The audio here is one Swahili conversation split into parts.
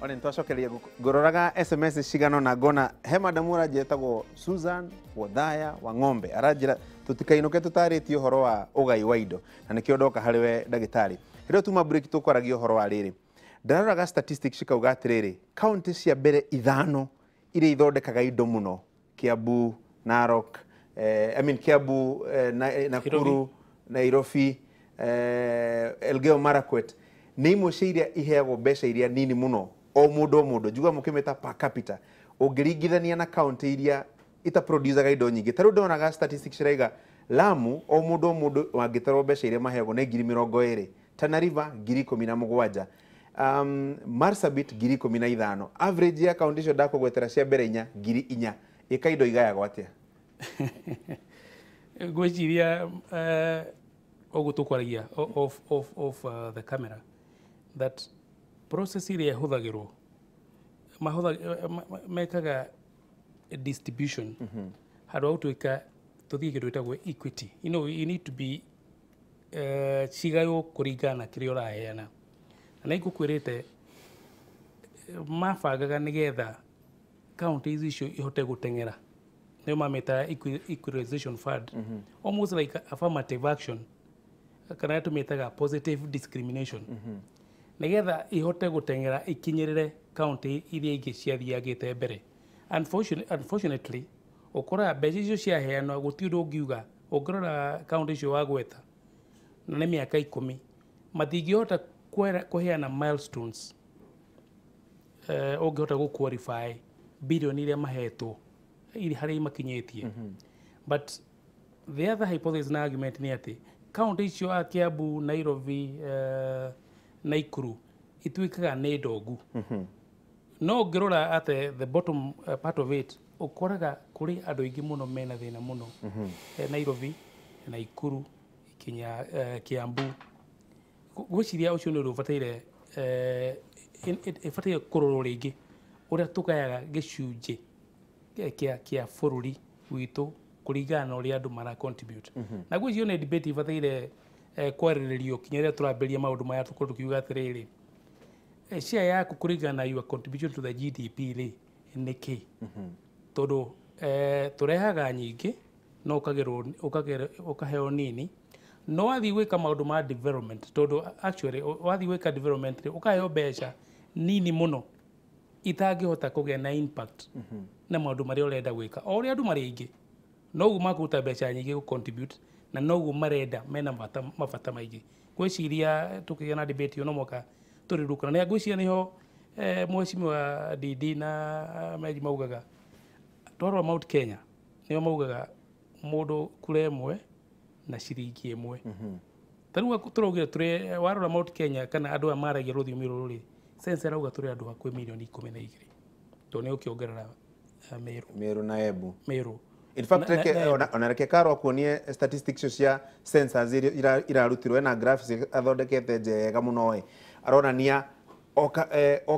Ona ntwacokeria ngororaga SMS cigano na ngona he madamu aranjetagwo Susan Wothaya wa Ng'ombe aranjira tutikainuke tutarĩtie ũhoro wa ũgai wa indo na nĩkĩo ndoka harĩ we ndagĩtarĩ. Rĩu tuma break tũkwaragia ũhoro wa rĩrĩ. Ndaroraga statistics cikauga atĩrĩrĩ, county cia mbere ithano iria ithondekaga indo mũno, Kiambu, Narok, Kiambu, Nakuru, Nairobi, Elgeyo Marakwet, nĩ imwe cia iria iheagwo mbeca iria nini mũno o mũndũ njuga mũkĩmeta per capita ũngĩringithania na county iria ita producaga indo nyingĩ. Tarĩu ndonaga statistics ciraiga Lamu o mũndũ wangĩtarwo mbeca iria maheagwo nĩ 20,000, Tana River 17,000, Marsabit 15,000. Average ya county icio ndakũgwetera cia mbere 4,000. Ĩka indo igayagwo atĩa? Gwĩciria ũguo tũkwaragia of the camera that process iria hũthagĩrwo mekaga distribution handũ hau twĩka tũthiĩ kĩndũ gĩtagwo equity. You need to be cigaywo kũringana na kĩrĩa ũraheana. Na nĩngũkwĩrĩte mabangaga nĩgetha counties icio ihote gũteng'era. Nĩo mameta equalization fund, almost like affirmative action, kana tumetaga positive discrimination. Nĩgetha ihote gũteng'era ikinyĩrĩre county iria ingĩ ciathiagĩte mbere. Unfortunately, ũkoraga mbeca icio ciaheanwo gũtirĩ ũndũ ũngiuga. Ũngĩrora county icio wagweta na nĩ mĩaka 10 matingĩhota kũheana milestones ũngĩhota gũqualify bilioni iria mahetwo harĩa makinyĩtie. But the other hypothesis na argument nĩ atĩ county icio a Kiambu, Nairobi, Nakuru ituĩkaga nĩ ndongu. No ũngĩrora at the bottom part of it ũkoraga kũrĩ andũ aingĩ mũno mena thĩna mũno. Nairobi, Nakuru, Kiambu. Gwĩciria ũcio nĩ ũndũ ũbataire ĩbataire kũrorwo rĩngĩ ũrĩa tũgayaga gĩcunjĩ kĩa bũrũri witũ kũringana na ũrĩa andũ mara contribute. Na gwĩciria nĩ debate ĩbataire kwarĩrĩrio kinya rĩrĩa tũrambĩrĩria maũndũ maya tũkorwo tũkiuga atĩrĩrĩ, share yaku kũringana na your contribution to the GDP rĩ nĩ kĩ? Tondũ tũrehaga nyingĩ no ũkaheo nini, no wathiĩ gwĩka maũndũ ma development, tondũ actually wathiĩ gwĩka development ũkaheo mbeca nini mũno itangĩhota kũgĩa na impact na maũndũ marĩa ũrenda gwĩka. O ũrĩa andũ marĩ aingĩ noguo makũruta mbeca nyingĩ gũ contribute na noguo marenda mena mabata maingĩ. Gwĩciria tũkĩgĩa na debate no mũka tũrirũkana. Na gwĩciria nĩho mheshimiwa DD na Meji maugaga twarora Mount Kenya nĩo maugaga mũndũ kura ĩmwe na ciringi ĩmwe. Tarĩu tũraugire tũrĩ warora Mount Kenya kana andũ maragia rũthiomi rũrũ rĩ, sense arauga tũrĩ andũ hakuhĩ milioni 12 to nĩ ũkĩongerera Meru na Embu. In fact ona reke Karo akuonie statistics cia census irarutirwo na graphs athondekete njega mũno aronania o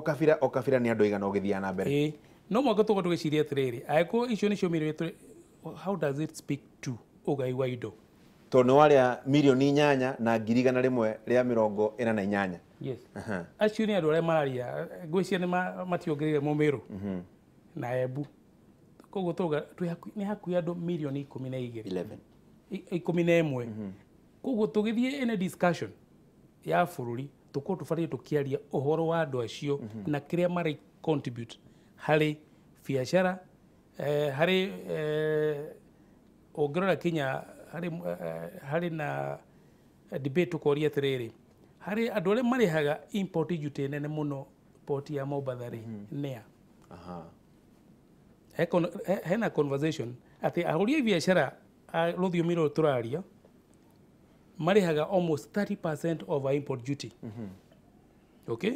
kabira nĩ andũ igana ũgĩthia na mbere. No mwaka tũgĩciria atĩrĩrĩ, angĩkorwo icio nĩcio milioni, how does it speak to ũgai wa indo? Tondũ warĩa milioni 8 na 148. Yes. Acio nĩ andũ arĩa mararia gwĩciria nĩ mationgerire Mũmĩrũ na Embu. Koguo tũga nĩ hakuhĩ andũ milioni 11. Koguo tũgĩthiĩ in a discussion ya bũrũri tũkorwo tũbatiĩ tũkĩaria ũhoro wa andũ acio na kĩrĩa marĩ contribute harĩ biacara, harĩ ũngĩrora Kenya harĩ na debate tũkoria atĩrĩrĩ, harĩ andũ arĩa marĩhaga import duty nene mũno port ya Mombasa rĩ nĩa. Hena conversation atĩ ahũri biacara rũthiomi rũrũ tũraria marĩhaga almost 30% of our import duty. Okay?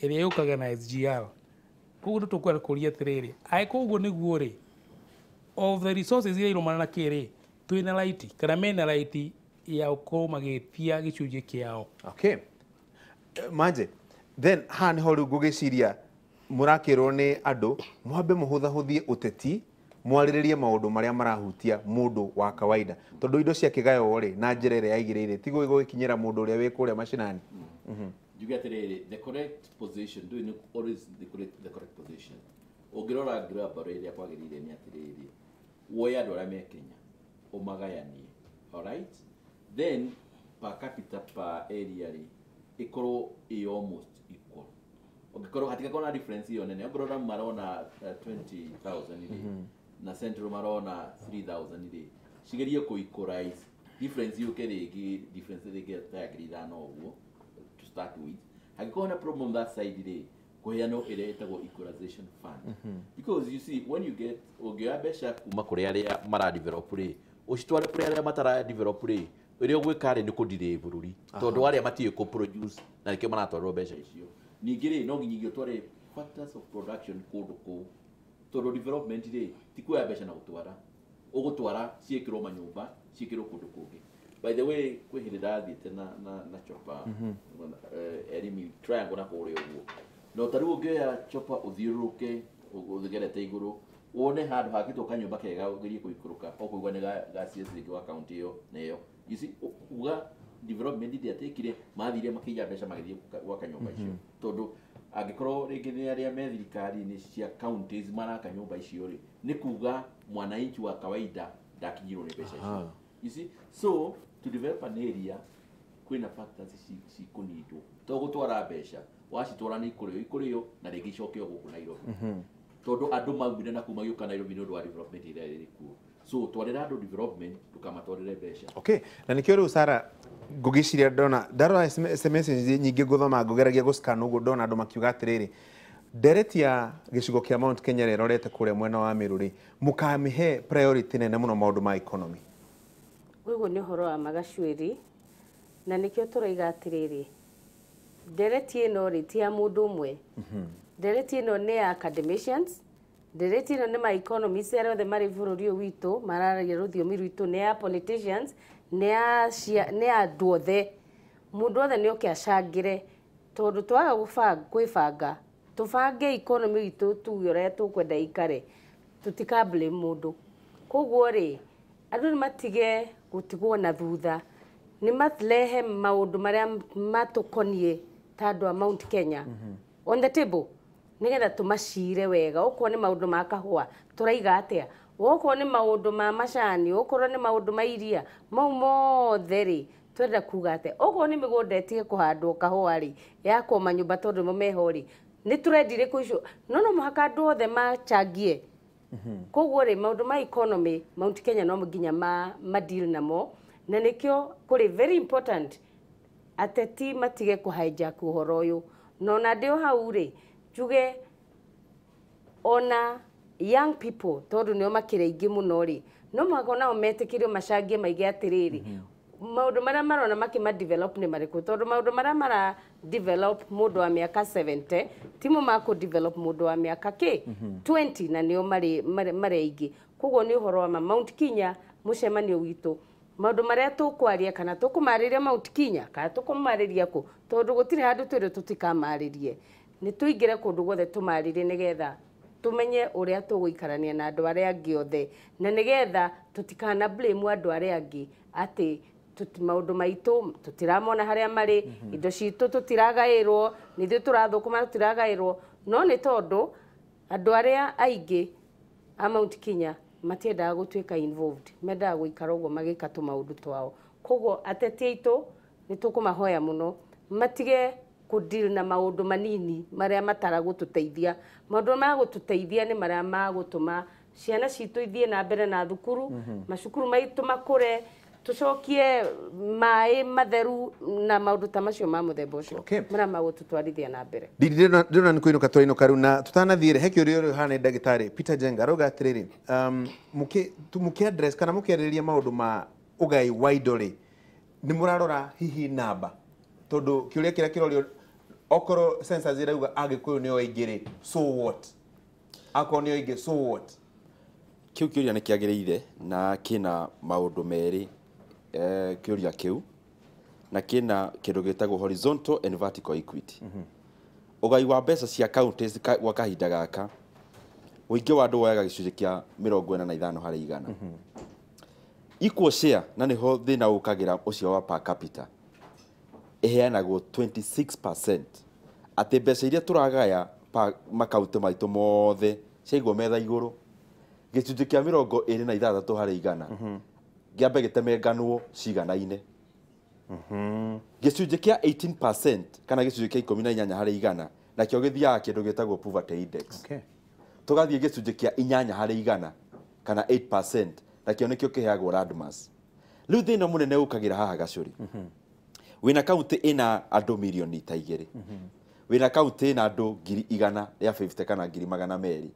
Ĩrĩa yũkaga na SGR. Koguo tũkwenda kũria atĩrĩrĩ, angĩkorwo ũguo nĩguo rĩ, of the resources iria irũmana na kĩrĩ twĩna right kana mena right ya gũkorwo magĩtia gĩcunjĩ kĩao. Okay. Manje, then ha nĩho rĩu ngũgĩciria mũrakĩrwo nĩ andũ mwambe mũhũthahũthie ũteti mwarĩrĩrie maũndũ marĩa marahutia mũndũ wa kawaida, tondũ indo cia kĩgayo rĩ na njĩra ĩrĩa yaigĩrĩire tigo gũkinyĩra mũndũ ũrĩa wĩ kũrĩa mashinani. you get the correct position, doing always the correct position. Ogirora grab area kwagirire ni atiriri. Woya dora me Kenya. Omagayani. All right? Then per capita per area ikoro almost equal. Ogikoro katika kona difference hiyo nene. Ogirora marona 20,000 ile. Na central marona 3,000 ile. Shigerie ko equalize. Difference you keregi difference they get tagirira no wo to start with. Hakikona problem that side ile. Koyano ile etago equalization fund. Because you see when you get ogiabesha kuma kuri area mara develop re. Oshitware kuri area matara develop re. Ere ogwekare ni kudire bururi. Tondu wale matiye ko produce na ke mana twaro besha icio. Ningire no nginyigio tware factors of production kodo ko. Tondu development ile tikuya besha na gutwara. Ogutwara ciekiro manyumba, ciekiro kundu kungi. By the way, kwihirira thiete na chopa. Erimi triangle na kore uguo. No taru ngioya chopa uthiuruke uthigerete iguru wone handu hakitwo kanyumba kega ugerie kuikuruka okuigwa ni ga CSD wa county yo neyo. You see uga development ndi atekire mathire makija besha magithie gwa kanyumba icio tondu angikorwo ringi ni aria me thirikari ni cia counties maraka nyumba icio ri ni kuga mwananchi wa kawaida ndakinyirwo ni besha icio. You see, so to develop an area kwina factors si kunidwo to gutwara besha wacitwara ni ikurio na ringi cokio guku Nairobi tondu andu maumire na kuma yuka Nairobi no dwa development ira iriku so twarira andu development tukamatwarire besha. Okay, na nikio riu Sara ngugiciria ndona ndarora SMS nyingi guthoma ngugeragia guscan uguo ndona andu makiuga atiriri ndereti ya gicigo kia Mount Kenya rerorete kuria mwena wa Miruri mukamihe priority nene muno maundu ma economy. Uguo ni horo wa magacwiri na nikio turaiga atiriri ndereti ino ri ti ya mundu umwe. Ndereti ino ni ya academicians, ndereti ino ni ma economists aria othe mari bururi witu mararagia ruthiomi rwitu, ni ya politicians, ni ya andu othe mundu othe ni oke acangire tondu twaga gwibanga tubange economy witu tuge uria tukwenda ikare tutika blame mundu. Koguo ri andu ni matige gutigwo na thutha, ni matlehe maundu maria matukonie tandu a Mount Kenya on the table nigetha tumacire wega. Okorwo ni maundu ma kahua turaiga atia, okorwo ni maundu ma macani, okorwo ni maundu ma iria, mau mothe ri twenda kuga atia. Okorwo ni migunda etige kuhandwo kahua ri yakwo manyumba tondu mo meho ri ni turendire kuicio no muhaka andu othe machangie. Koguo ri maundu ma economy Mount Kenya no nginya ma deal namo na nikio kuri very important ateti matige ku hijack uhoro uyu no na ndio hau ri juge ona young people tondu nio makire ingi muno ri no mwako nao metikirio macangie maige atiriri maundu maria marona makima develop ni mariku tondu maundu maria mara develop mundu wa miaka 70 timo mako develop mundu wa miaka 20 na nio mari ingi. Koguo ni uhoro wa Mount Kenya mucemanio witu maundu maria tukwaria kana tukumariria Mount Kenya kana tukumariria ku tondu gutire handu twire tutikamaririe ni tuingire kundu gothe tumaririe nigetha tumenye uria tuguikarania na andu aria angi othe na nigetha tutikana blame andu aria angi ati maundu maitu tutiramona haria mari indo citu tutiragairwo nithu turathukuma tutiragairwo no ni tondu andu aria aingi a Mount Kenya matiendaga gutwika involved, mendaga guikara uguo magika tu maundu twao. Koguo ateti aitu ni tukumahoya muno matige ku deal na maundu manini maria matara gututeithia. Maundu ma gututeithia ni maria ma gutuma ciana citu ithie na mbere na thukuru, macukuru maitu makure, tucokie mai matheru na maundu ta macio ma muthemba ucio maria magututwarithia na mbere. Ndina nikuinuka turinuka riu na tutanathire hekio rio hana ndagitari Peter Jenga roga atiriri muki address kana mukiariria maundu ma ugai waidori ni murarora hihi namba tondu kiuria kira kirorio okoro census irauga agikuyu ni oingire so what akoro ni oinge so what kiu kiuria ni kiagiriire na kina maundu meri kiuria kiu na kina kindu gitagwo horizontal and vertical equity. Ugai wa mbeca cia counties gwa kahinda gaka uingi wa andu woyaga gicunji kia 45 harĩ 100. Equal share na niho thina ukagira ucio wa per capita. iheanagwo 26%. Ati mbeca iria turagaya makaunti maitũ mothe ciaigwo metha igũrũ gĩcunjĩ kĩa 26 harĩ igana gĩambe gĩtemenganwo cigana-inĩ. Gĩcunjĩ kĩa 18% kana gĩcunjĩ kĩa 18 harĩ igana nakĩo gĩthiaga kĩndũ gĩtagwo poverty index. Tũgathiĩ gĩcunjĩ kĩa 8 harĩ igana kana 8% nakĩo nĩkĩo kĩheagwo landmass. Rĩu thĩna mũnene ũkagĩra haha Gacũri. Wĩna kaunti ĩna andũ milioni ta 2. Wĩna kaunti ĩna andũ 150 kana 200.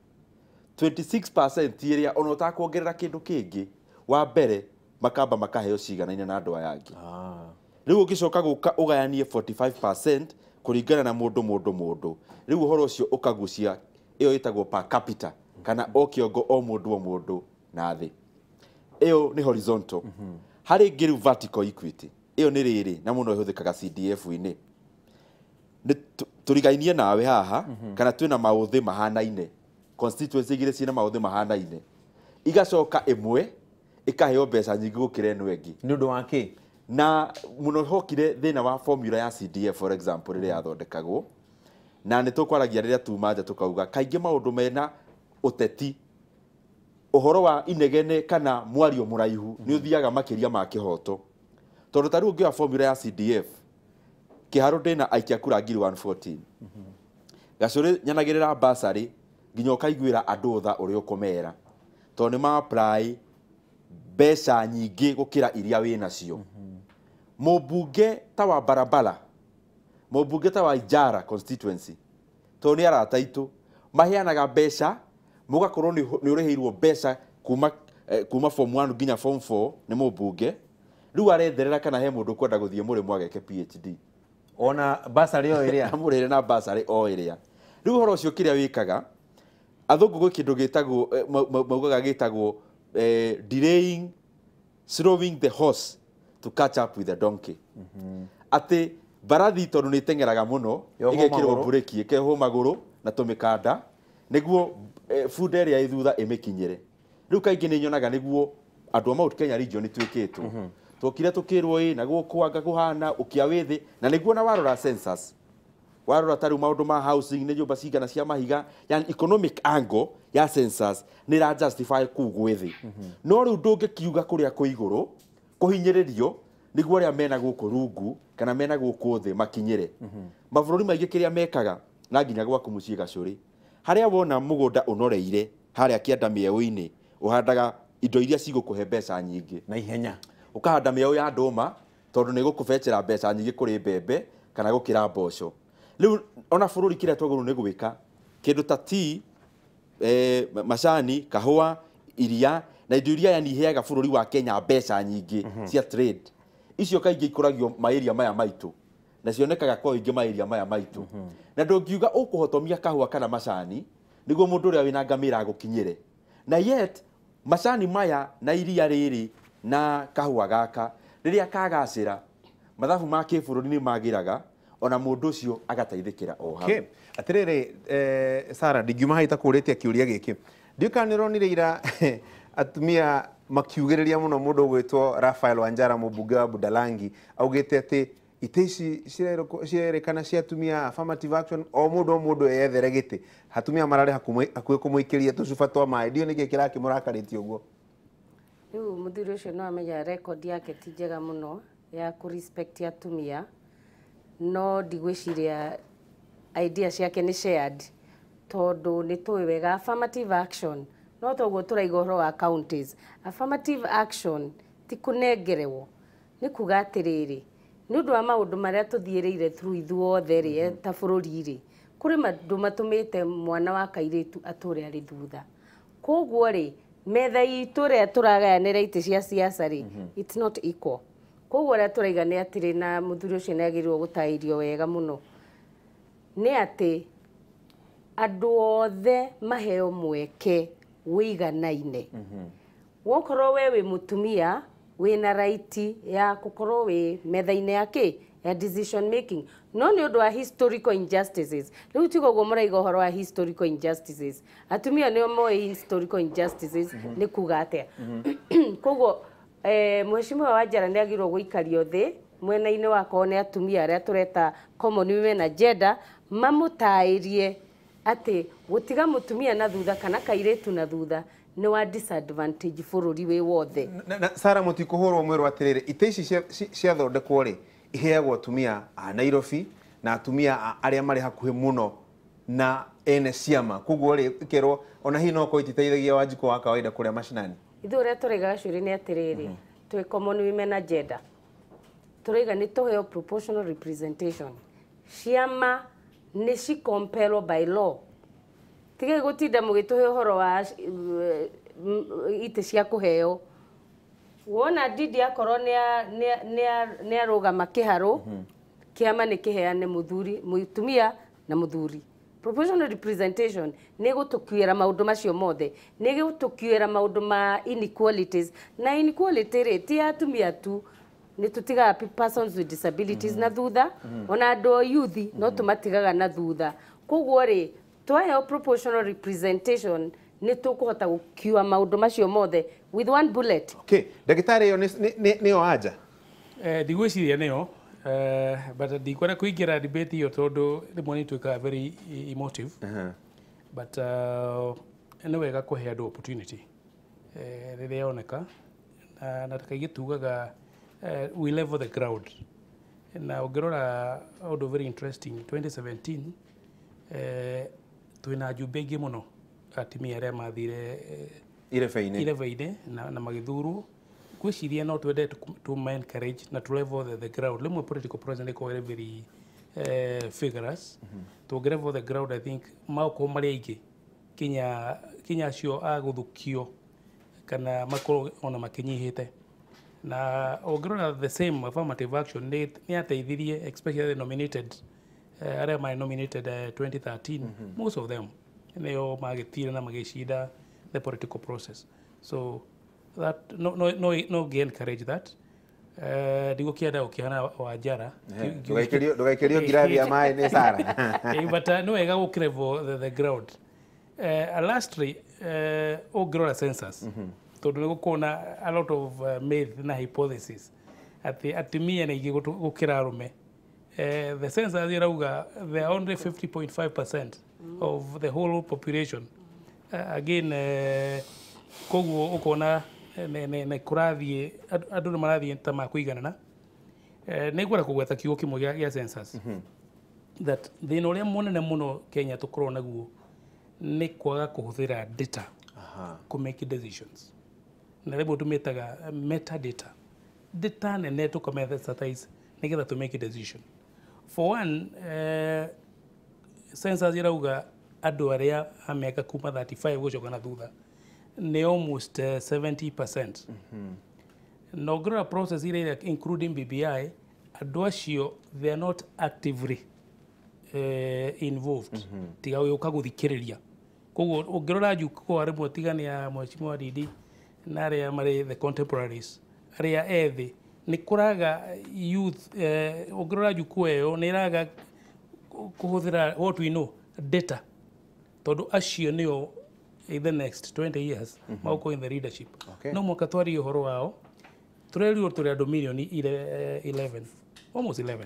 26% ĩrĩa ona ũtakuongerera kĩndũ kĩngĩ wa mbere makamba makaheo cigana-inĩ na andũ aya angĩ. Rĩu ũgĩcoka gũka ũgayanie 45% kũringana na mũndũ. Rĩu ũhoro ũcio ũkagucia ĩyo ĩtagwo per capita kana o kĩongo o mũndũ na thĩ. Ĩyo nĩ horizontal. Harĩ ngĩru vertical equity. Ĩyo nĩ rĩrĩ na mũno ĩhũthĩkaga CDF-inĩ. Tũrigainie nawe haha kana twĩna maũthĩ mahanaine. Constituency igĩrĩ ciĩna maũthĩ mahanaine. Igacoka ĩmwe ĩkaheo mbeca nyingĩ gũkĩra ĩno ĩngĩ. Nĩ ũndũ wa kĩ? Na mũno hokire thĩna wa formula ya CDF for example rĩrĩa yathondekagwo. Na nĩ tũkwaragia rĩrĩa tuma nja tũkauga kaingĩ maũndũ mena ũteti ũhoro wa inegene kana mwario mũraihu nĩ ũthiaga makĩria ma kĩhoto. Tondũ ta rĩu ũngĩoya formula ya CDF kĩharo ndĩna aikia kura 114. Gacũrĩ nyanagĩrĩra basarĩ nginya ũkaiguĩra andũ tha ũrĩa ũkũmera. Tondũ nĩ ma-apply mbeca nyingĩ gũkĩra iria wĩnacio. Mũmbunge ta wa barabara, mũmbunge ta wa Ijara constituency, tondũ nĩ arata aitũ, maheanaga mbeca, mũgakorwo nĩ ũrĩhĩirwo mbeca kuma form 1 nginya form 4 nĩ mũmbunge. Rĩu aretherera kana he mũndũ kwenda gũthiĩ Mũrĩmo ageke PhD. Ona basarĩ o ĩrĩa. Amũrĩre na basarĩ o ĩrĩa. Rĩu ũhoro ũcio kĩrĩa wĩkaga, athũngũ gwĩ kĩndũ gĩtagwo maugaga gĩtagwo delaying, slowing the horse to catch up with the donkey. Atĩ mbarathi tondũ nĩ ĩteng'eraga mũno ĩgekĩrwo bureki ĩkehwo magũrũ na tũmĩkanda nĩguo bunda ĩrĩa ĩthutha ĩmĩkinyĩre. Rĩu kaingĩ nĩ nyonaga nĩguo andũ a Mount Kenya region twĩkĩtwo. Twokire tũkĩrwo na gũkũ anga kũhana ũkĩa wĩthĩ na nĩguo na warora census. Warora tarĩu maũndũ ma housing nĩ nyũmba cigana cia mahiga, yani economic angle ya census nĩ ra justify kuu gwĩthĩ. No rĩu ndũngĩkiuga kũrĩa kũ igũrũ kũhinyĩrĩrio nĩguo arĩa mena gũkũ rungu kana mena gũkũ thĩ makinyĩre. Mabũrũri maingĩ kĩrĩa mekaga na nginya gwaku mũciĩ Gacũrĩ, harĩa wona mũgũnda ũnoreire harĩa kĩanda mĩeũ-inĩ ũhandaga indo iria cigũkũhe mbeca nyingĩ na ihenya. Ũkahanda mĩeũ ya ndũma tondũ nĩ gũkũbecera mbeca nyingĩ kũrĩ mbembe kana gũkĩra mboco. Rĩu ona bũrũri kĩrĩa twagĩrĩirwo nĩ gwĩka kĩndũ ta macani, kahũa, iria na indo iria yani iheaga bũrũri wa Kenya mbeca nyingĩ cia trade. Icio kaingĩ ikũragio ma-area maya maitũ na cionekaga kwa ũingĩ ma-area maya maitũ. Na ndũngiuga ũkũhotomia kahũa kana macani nĩguo mũndũ ũrĩa wĩna ngamĩra agũkinyĩre. Na yet macani maya na iria rĩrĩ na kahũa gaka rĩrĩa kagacĩra mathabu ma kĩbũrũri nĩ magĩraga ona mũndũ ũcio agateithĩkĩra o hau. Atĩrĩrĩ Sarah ndingiuma haita kũrĩtia kĩũria gĩkĩ. Ndiũĩ kana nĩũronire ira atumia makiugĩrĩria mũno mũndũ ũgwĩtwo Raphael Wanjara mũmbunge wa Budalangi augĩte atĩ itĩ ici cirerĩkana cia atumia affirmative action o mũndũ eyethere gĩtĩ. Atumia mararĩ hakuhĩ kũmũikĩria tũcuba twa maĩ. Ndiũĩ nĩkĩ kĩrakĩmũrakarĩtie ũguo. Rĩu mũthuri ũcio no amenya rekondi yake ti njega mũno ya kũrespect atumia, no ndigwĩciria idea ciake nĩ shared tondũ nĩ tũĩ wega affirmative action no toguo tũraiga ũhoro wa counties. Affirmative action ti kũnengerwo, nĩ kuga atĩrĩrĩ nĩ ũndũ wa maũndũ marĩa tũthiĩrĩire through ithuothe rĩ ta bũrũri rĩ, kũrĩ maũndũ matũmĩte mwana wa kairĩtu atũre arĩ thutha. Koguo rĩ metha itũ rĩa tũragayanĩra itĩ cia siasa rĩ it's not equal. Koguo rĩa tũraiga nĩ atĩrĩ na mũthuri ũcio nĩ agĩrĩirwo gũtaĩrio wega mũno nĩ atĩ andũ othe maheo mweke wĩiganaine. Wokorwo we wĩ mũtumia wĩna right ya gũkorwo wĩ metha-inĩ ya decision making, no nĩ ũndũ wa historical injustices. Rĩu tiga ũguo mũraiga ũhoro wa historical injustices. Atumia nĩo moĩ historical injustices nĩ kuga atĩa. Koguo Mheshimiwa Wanjara nĩ agĩrĩirwo gũikario thĩ mwena-inĩ wakwa nĩ atumia arĩa tũreta common women na gender mamũtaĩrie atĩ gũtiga mũtumia na thutha kana kairĩtu na thutha nĩ wa disadvantage bũrũri wĩ wothe. Sara mũtikũhũrwo mwĩrwo atĩrĩrĩ ite ici ciathondekwo rĩ iheagwo atumia a Nairobi na atumia arĩa marĩ hakuhĩ mũno na ene ciama koguo rĩ kerwo ona hihi no ko ititeithagia Wanjikũ wa kawaida kũrĩa mashinani. Ithuĩ ũrĩa tũraigaga cũri nĩ atĩrĩrĩ twĩ common women na gender tũraiga nĩ tũheo proportional representation. Ciama nĩ ci compelled by law. Tige gũtinda mũgĩtũhe ũhoro wa ite cia kũheo. Wona Ndindi akorwo nĩ arũgama kĩharũ kĩama nĩ kĩheane mũtumia na mũthuri. Proportional representation nĩ gũtũkuĩra maũndũ macio mothe, nĩ gũtũkuĩra maũndũ ma inequalities na inequality rĩ ti atumia tu nĩ tũtigaga persons with disabilities na thutha ona andũ youth no tũmatigaga na thutha. Koguo rĩ twaheo proportional representation nĩ tũkũhota gũkiua maũndũ macio mothe with one bullet. Okay, ndagĩtarĩ ĩyo nĩyo anja? Ndigwĩciria nĩyo, but ndikwenda kũingĩra debate ĩyo tondũ rĩmwe nĩ ĩtuĩkaga very emotive. But nĩ wega kũhe andũ opportunity rĩrĩa yoneka na kaingĩ tugaga we level the ground. Na ũngĩrora ũndũ very interesting 2017 twĩna ajumbe aingĩ mũno atumia arĩa mathire irebe-inĩ na magĩthurwo. Gwĩciria no twende to encourage na to level the ground. Rĩmwe political process nĩkoragwo very vigorous. To level the ground I think maũkorwo marĩ aingĩ kinya acio agũthukio kana makorwo ona makĩnyihĩte. Na ũngĩrora the same affirmative action nĩ ateithirie especially the nominated arĩa marĩ nominated 2013 most of them nĩo magĩtire na magĩcinda the political process. So that no encourage that. Ndigũkĩenda gũkĩhana Wanjara ndũgaikĩrio ngirathi ya maĩ nĩ Sara. But no wega gũkĩrevo the ground. Lastly ũngĩrora census tondũ nĩ gũkorwo na a lot of myth na hypothesis atĩ atumia nĩ aingĩ gũkĩra arũme. The census irauga they are only 50.5% of the whole population. Again koguo ũkona nĩ kũrathiĩ andũ nĩ marathiĩ ta makũiganana. Nĩ ngwenda kũgweta kiugo kĩmwe gĩa census that thĩna ũrĩa mũnene mũno Kenya tũkorwo naguo nĩ kwaga kũhũthĩra data to make decisions. Na rĩmwe tũmĩtaga metadata. Data nene tũkamethesatize nĩgetha to make a decision. For one, census irauga andũ arĩa a mĩaka kuma 35 gũcoka na thutha nĩ almost 70%. Na ũngĩrora process iria including BBI andũ acio they are not actively involved. Tiga gũka gũthikĩrĩria. Koguo ũngĩrora Wanjikũ rĩmwe tigania Mheshimiwa Ndindi na arĩa marĩ the contemporaries arĩa ethĩ nĩ kũraga youth. Ũngĩrora Wanjikũ ĩyo nĩ ĩraga kũhũthĩra what we know data tondũ acio nĩo in the next 20 years magũkorwo in the leadership. No mũhaka twarie ũhoro wao tũrerirwo tũrĩ andũ mirioni 11 almost 11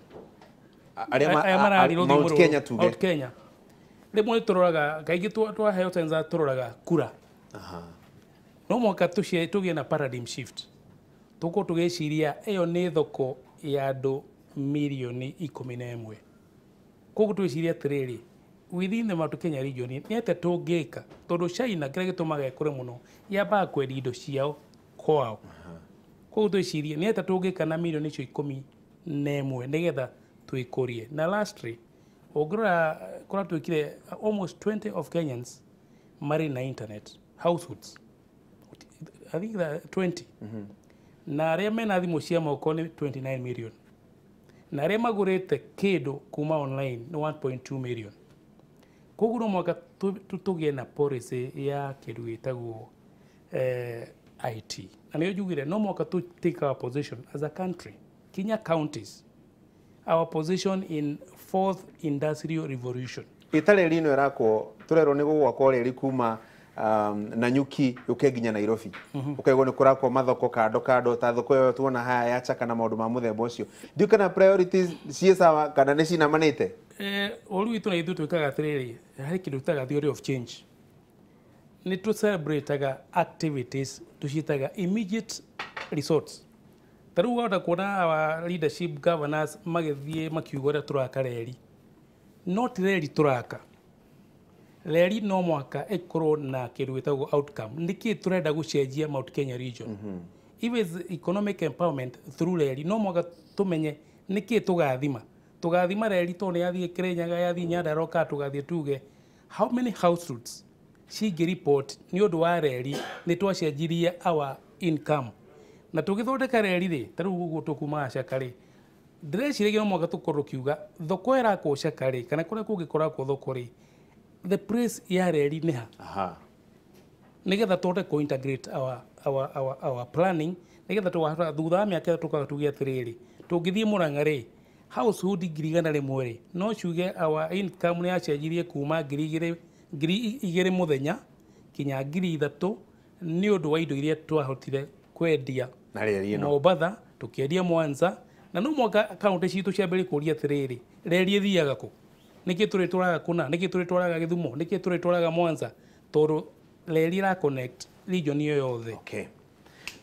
arĩa Mount Kenya tuge. Mount Kenya rĩmwe nĩ tũroraga kaingĩ twaheo census tũroraga kura. No mũhaka tũgĩe na paradigm shift tũkorwo tũgĩciria ĩyo nĩ thoko ya andũ mirioni 11. Koguo twĩciria atĩrĩrĩ within the Mount Kenya region nĩ atĩa tũngĩka tondũ China kĩrĩa gĩtũmaga ĩkũre mũno yambaga kwendia indo ciao kwao. Koguo twĩciria nĩ atĩa tũngĩka na mirioni icio 11 nĩgetha twĩkũrie. Na lastly ũngĩrora kũrĩa twĩkire almost 20 of Kenyans marĩ na internet households. I think that 20. Na arĩa mena thimũ cia moko nĩ 29 million. Na arĩa magũrĩte kĩndũ kuma online nĩ 1.2 million. Koguo no mwaka tũgĩe na policy ya kĩndũ gĩtagwo IT. Na nĩyo njugire no mwaka take our position as a country. Kenya counties our position in fourth industrial revolution. Itarĩ rino ĩrakwo tũrerwo nĩ gũgwakwo rĩrĩ kuma Nanyuki ukenginya Nairobi ukaigwo ni kurakwo mathoko kando ta thoko yo tuona haya ya chaka na maundu ma muthemba ucio ndio kana priorities cie sawa kana ni cinamanite olu itu na ithu twikaga atiriri hari kindu taga theory of change ni tu celebrate activities tucitaga immediate results taru wada kuona our leadership governors magithie makiuga uria turaka reri not reri turaka reri no mwaka ikorwo na kindu gitagwo outcome niki turenda gucenjia Mount Kenya region even economic empowerment through reri no mwaka tumenye niki tugathima reri to ni yathie Kirinyaga yathie Nyandarua ka tugathie tuge how many households cigi report ni undu wa reri ni twacenjirie our income na tugithondeka reri ri taru gugu tukuma cakari ndĩreciria no mwaka tukorwo kiuga thoko ĩrakwo cakari kana kũrĩa kũngĩkoragwo thoko ri the price ya reri nĩ ha nigetha tũhote ku integrate our planning nigetha tũgahota thutha wa mĩaka tũkaga tuge atĩrĩrĩ tũngĩthiĩ Mũrang'a ri household ngiri igana rĩmwe ri no ciuge our income nĩ yacenjirie kuma ngiri igĩrĩ mũthenya kinya ngiri ithatũ nĩ ũndũ wa indo iria twahotire kwendia na reri ĩno Mombatha tukiendia Mwanza na no mwaka kaunti citu ciambere kuria atiriri reri ithiaga ku niki turitwaraga kuna niki turitwaraga Githumo niki turitwaraga Mwanza toro reri ra connect region iyo yothe. Okay,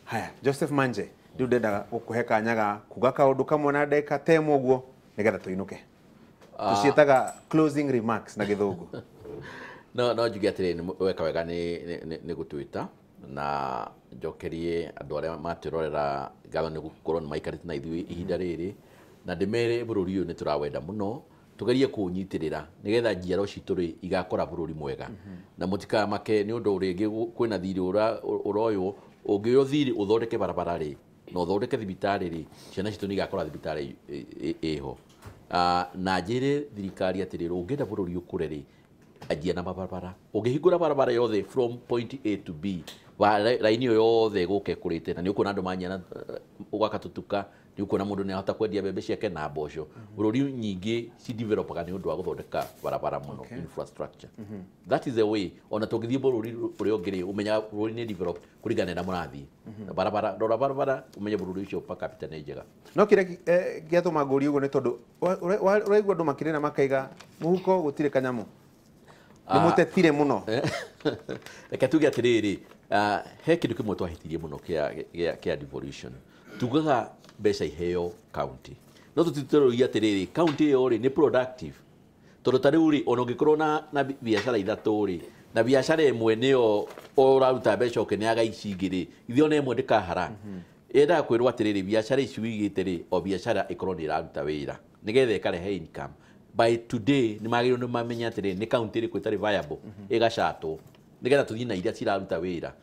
haya Joseph Manje ndu ndendaga gukuhe kanyaga kuga kaundu kamwe na ndeka temo uguo nigetha tuinuke tucietaga closing remarks na Githungu. no njuge atiri weka wega ni gutwita na njokerie andu aria matirorera ngatho ni gukorwo ni maikarite na ithui ihinda riri na ndimere bururi uyu ni turawenda muno tugerie kunyitirira nigetha njiaro citu ri igakora bururi mwega na mutika make ni undu ringi kwina thiri uroyo ungio thiri uthondeke barabara ri no uthondeke thibitari ri ciana citu ni igakora thibitari iho na njire thirikari atiri ungienda bururi ukure ri ajia na barabara ungihingura barabara yothe from point A to B wa raini yothe guke kurite na ni ukuna andu manyana ugakatutuka ni ukuna mundu ni ahota kwendia bebe ciake na mboco bururi nyingi ci developaga ni undu wa guthondeka barabara muno infrastructure that is the way ona tungithie bururi uri ongiri umenya bururi ni develop kuringana na murathi barabara umenya bururi ucio per capita ni njega no kire giatuma nguri ugo ni tondu uraigua andu makirina makaiga muhuko gutire kanyamu ni mutetire muno reke tuge atiriri he kindu kimwe twahitirie muno kia devolution tugaga mbeca iheo county no tutitiroria atiriri county iyo ri ni productive tondu tariu ri ona ungikorwo na biashara ithatu ri na biashara imwe niyo uraruta mbeca ukineaga ici ingĩ ri ithiona imwe ndikahara enda kwirwo atiriri biashara ici wigite ri o biashara ikorwo ni iraruta wira nigetha ikarehe income by today ni magiro ni mamenya atiri ni county ri kwitari viable igacatwo nigetha tuthii na iria ciraruta wira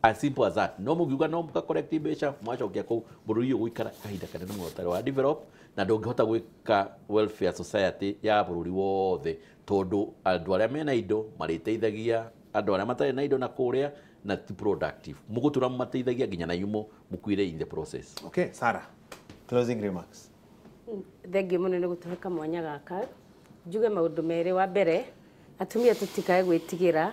as simple as that no mugiuga no muka correct mbeca mwacokia ku bururi uyu guikara kahinda kanene muno tari wa develop na ndungihota gwika welfare society ya bururi wothe tondu andu aria mena indo mariteithagia andu aria matari na indo na kuria na ti productive mugutura mateithagia nginya na yumo mukwire in the process. Okay, Sarah, closing remarks. Thengiũ mũno nĩ gũtũhe mwanya gaka njuge maũndũ merĩ wa mbere atumia tutikae gwĩtigĩra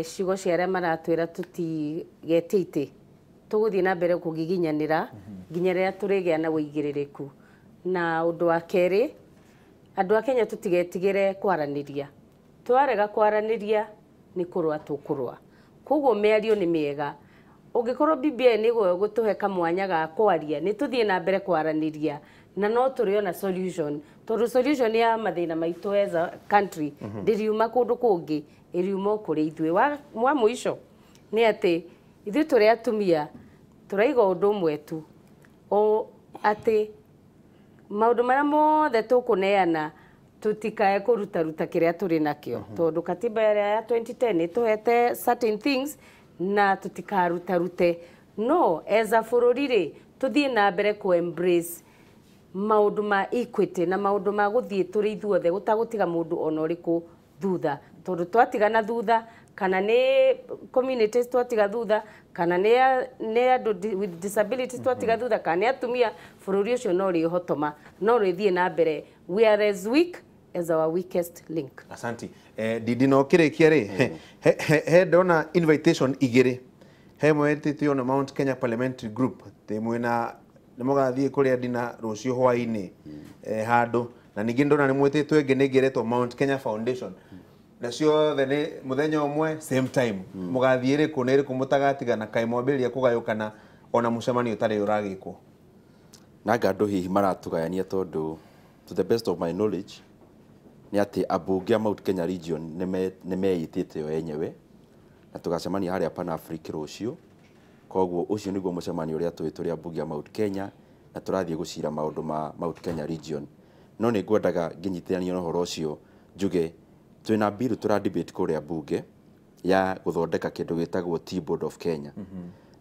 ciugo cia arĩa maratwĩra tutigetie itĩ tũgũthiĩ na mbere kũgiginyanĩra nginya rĩrĩa tũrĩgĩa na wĩigĩrĩrĩku na ũndũ wa kerĩ andũ a Kenya tutigetigĩre kwaranĩria twarega kwaranĩria nĩ kũrũa tũkũrũa koguo mĩario nĩ mĩega ũngĩkorwo BBI nĩ gũtũhe kamwanya ga kwaria nĩ tũthiĩ na mbere kwaranĩria na no tũrĩona solution tondũ solution ya mathĩna maitũ as a country ndĩriuma kũndũ kũngĩ ĩriuma kũrĩ ithuĩ wa mũico nĩ atĩ ithuĩ tũrĩ atumia tũraiga ũndũ ũmwe tu o atĩ maũndũ marĩa mothe tũkũneana tutikae kũrutaruta kĩrĩa tũrĩ nakĩo tondũ katiba ya 2010 ĩtũhete certain things na tutikarutarute no as a bũrũri rĩ tũthiĩ na mbere ku embrace maũndũ ma equity na maũndũ ma gũthiĩ tũrĩ ithuothe gũtagũtiga mũndũ ona ũrĩkũ thutha tondu twatigana thutha kana nĩ communities twatiga thutha kana nĩ andũ with disabilities twatiga thutha kana nĩ atumia bũrũri ũcio no rĩhotoma no rĩthiĩ na mbere we are as weak as our weakest link. Asanti. Didi no kirikia ri he ndona invitation igiri he mwetitio na Mount Kenya Parliamentary Group te mwena nimugathie kuria dina rucio hwaini handu na ningi ndona ni mwetitwo ingi nigeretwo Mount Kenya Foundation na ciothe ni muthenya umwe same time mugathie ri ku mutagatigana kai mwambiria kugayukana ona mucemanio utari uragikwo na ngandå hihi maratugayania tondu to the best of my knowledge ni ati abunge a Mount Kenya region nä meitite yo enyewe na tugacemania haria Pan Africa rucio koguo ucio niguo mucemanio uria turi abunge a Mount Kenya na turathie gucira maundu ma Mount Kenya region no nä ngwendaga nginyitithania na horo ucio njuge twina bill tura debate kuria bunge ya guthondeka kindu gitagwo Tea Board of Kenya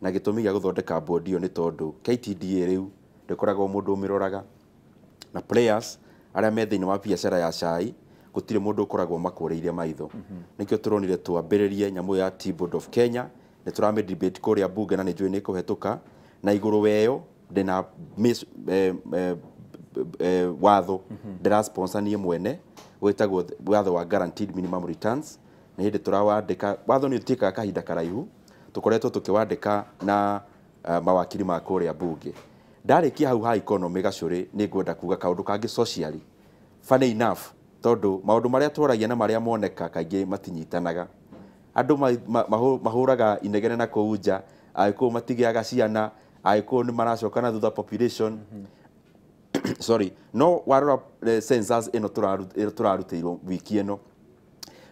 na gitumi gia guthondeka board iyo ni tondu KTDA riu ndikoragwo mundu umiroraga na players aria me thiini wa biacara ya cai gutire mundu ukoragwo makureirie maitho nikio turonire twambiririe nyamu ya Tea Board of Kenya ni turame debate kuria bunge na ni njui ni kuhetuka na iguru weyo ndina watho ndira sponsor nie mwene wetagwo watho wa guaranteed minimum returns na hindi turawandika watho ni utika kahinda karaihu tukoretwo tukiwandika na mawakili ma kuria bunge ndarikia hau ha economy gacuri ni ngwenda kuga kaundu kangi socially funny enough tondu maundu maria tworagia na maria moneka kaingi matinyitanaga andu mahuraga inegene na kuunja aiku matigiaga ciana aiku ni maracokana thutha population sorry no warora census ino turarutirwo wiki ino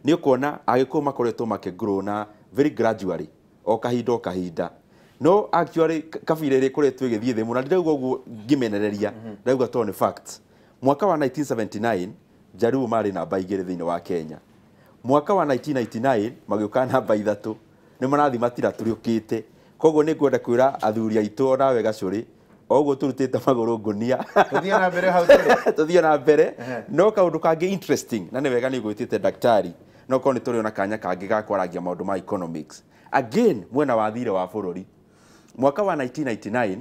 ni ukuona aiku makoretwo makigrow na very gradually o kahinda no actually kabirere kuretwo igithie thimu na ndirauga uguo ngimenereria ndauga to ni fact mwaka wa 1979 Jaruo mari namba igiri thiini wa Kenya mwaka wa 1999 magiuka namba 3 ni marathi matira turiukite koguo ni ngwenda kwira athuri aitu na wega curi oguo turutite maguru ngunia tuthie na mbere hau turi tuthie na mbere no kaundu kangi interesting na ni wega ni gwitite daktari no ko ni turi ona kanya kangi ga kwaragia maundu ma economics again mwena wa thire wa bururi mwaka wa 1999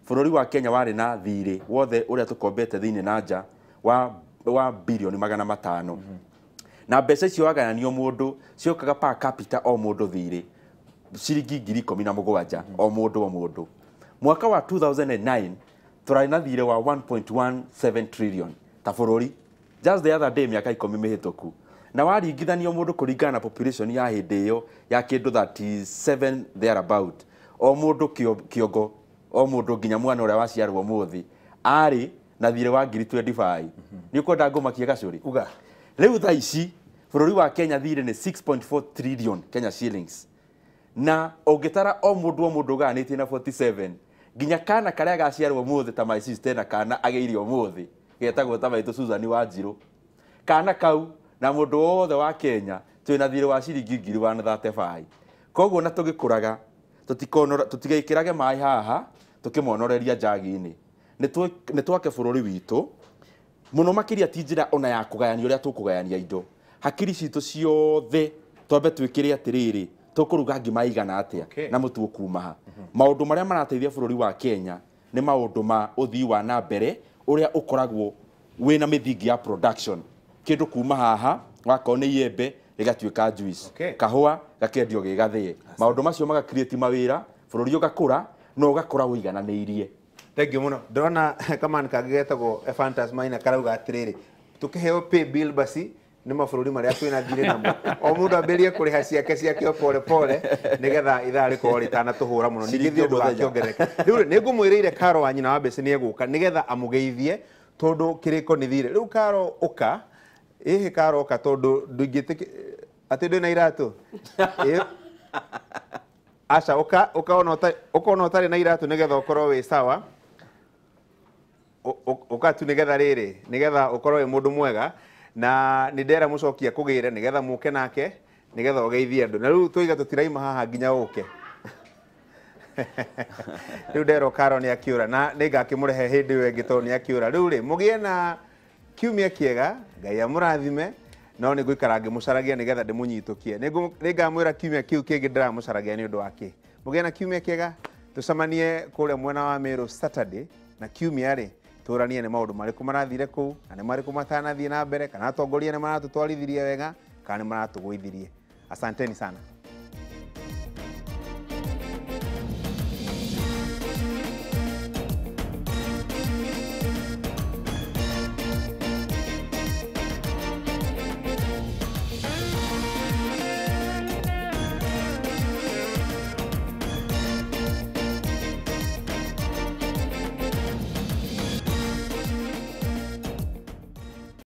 bururi wa Kenya wari na thire wothe uria tukombete thiini na nja wa bilioni 500 na mbeca icio wagayanio mundu ciokaga per capita o mundu thire ciringi 17,000 o mundu mwaka wa 2009 turari na thire wa 1.17 trillion ta bururi just the other day miaka 10 mihituku na waringithanio mundu kuringana na population ya hindi iyo ya kindu 37 thereabout o mundu kiongo o mundu nginya mwana uria waciarwo muthi ari na thire wa 25 ni kwenda ngomakie gacuri uga riu tha ici bururi wa Kenya thire ni 6.4 trillion Kenya shillings na ongitara o mundu ganite na 47 nginya kana karia gaciarwo muthi ta my sister na kana ageirio muthi getagwo ta maitu Susan Wanjiru kana kau na mundu wothe wa Kenya twina thire wa ciringi 135 koguo na tugikuraga tutigeikirage mai haha tukimonoreria njagi-ini ni twake bururi witu muno makiria ti njira ona ya kugayania uria tukugayania indo hakiri citu ciothe twambe twikire atiriri tukuruga ngima igana atia na mutu ukumaha maundu maria marateithia bururi wa Kenya ni maundu ma uthii wa na mbere uria ukoragwo wina mithingi ya production kindu kuma haha wakone yembe igatuika juice kahua gakendio gigathie maundu macio maga create mawira bururi ugakura no ugakura wigananiirie thank you muno ndona kama nikagetagwo Fantas Maina karauga atiriri tukiheo pay bill basi ni mabururi maria twina thire namo o mundu amberie kuriha ciake pole pole nigetha ithari ko ritana tuhura muno ningithie ndu akiongereka riu ni ngumwirire Karo wa nyina wa Besi ni eguka nigetha amugeithie tondu kiriko ni thire riu Karo uka Karo uka tondu ndungite ati ndina iratu acha uka ona utari na iratu nigetha ukorwo wi sawa ukatu nigetha riri nigetha ukorwo wi mundu mwega na ni ndera mucokia kugire nigetha muke nake nigetha ugeithie andu na riu tuiga tutiraima haha nginya uke riu ndero Karo ni akiura na ningakimurehe hindi iyo ingi to ni akiura riu ri mugie na kiumia kiega Ngai amurathime no ni guikara ngimucaragia nigetha ndimunyitukie ningamwira kiumia kiu kingi ndiramucaragia ni undu wake mugie na kiumia kiega tucemanie kuria mwena wa Meru Saturday na kiumia ri turanie nĩ maũndũ marĩkũ marathire kũu na nĩ marĩkũ matanathiĩ na mbere kana atongoria nĩ maratũtwarithirie wega kana nĩ maratũgũithirie. Asanteni sana.